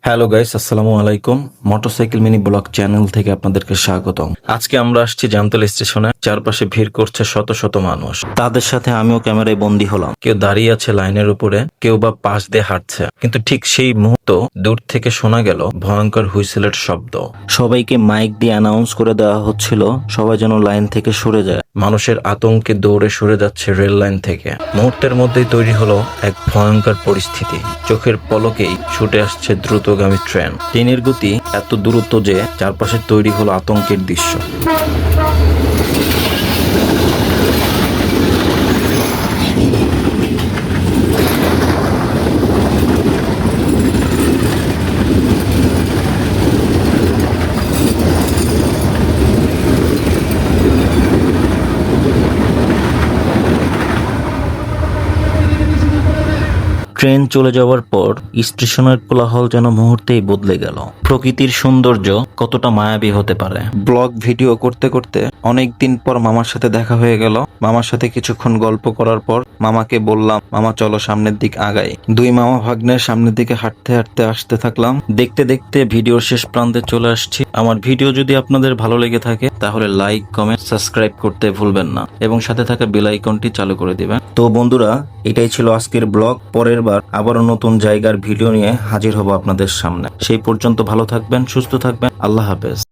Hello guys, আসসালামু আলাইকুম। Motorcycle mini blog channel থেকে আপনাদেরকে স্বাগতম। আজকে আমরা আসছি জামতলা স্টেশনে। চারপাশে ভিড় করছে শত শত মানুষ। তাদের সাথে আমিও ক্যামেরায় বন্দী হলাম। কেউ দাঁড়িয়ে আছে লাইনের উপরে, কেউ বা পাশ দিয়ে হাঁটছে। কিন্তু ঠিক সেই মুহূর্ত দূর থেকে শোনা গেল ভয়ঙ্কর হুইসেলের শব্দ। সবাইকে মাইক দিয়ে অ্যানাউন্স করে দেওয়া হচ্ছিল সবাই যেন লাইন থেকে সরে যায়। মানুষের আতঙ্কে দৌড়ে সরে যাচ্ছে রেল লাইন থেকে। মুহূর্তের মধ্যেই তৈরি হলো এক ভয়ঙ্কর পরিস্থিতি। চোখের পলকেই ছুটে আসছে দ্রুতগামী ট্রেনের গতি এত দ্রুত যে চারপাশে তৈরি হলো আতঙ্কের দৃশ্য। ট্রেন চলে যাওয়ার পর স্টেশনের কোলাহল যেন মুহূর্তেই বদলে গেল। প্রকৃতির সৌন্দর্য কতটা মায়াবী হতে পারে। ব্লগ ভিডিও করতে করতে অনেক দিন পর মামার সাথে দেখা হয়ে গেল। মামার সাথে কিছুক্ষণ গল্প করার পর মামাকে বললাম, মামা চলো সামনের দিক আগাই। দুই মামা ভাগ্নের সামনের দিকে হাঁটতে হাঁটতে আসতে থাকলাম। দেখতে দেখতে ভিডিওর শেষ প্রান্তে চলে আসছি। আমার ভিডিও যদি আপনাদের ভালো লেগে থাকে তাহলে লাইক, কমেন্ট, সাবস্ক্রাইব করতে ভুলবেন না এবং সাথে থাকা বেল আইকনটি চালু করে দিবেন। তো বন্ধুরা, এটাই ছিল আজকের ব্লগ। পরের বার আবারও নতুন জায়গার ভিডিও নিয়ে হাজির হব আপনাদের সামনে। সেই পর্যন্ত ভালো থাকবেন, সুস্থ থাকবেন। আল্লাহ হাফেজ।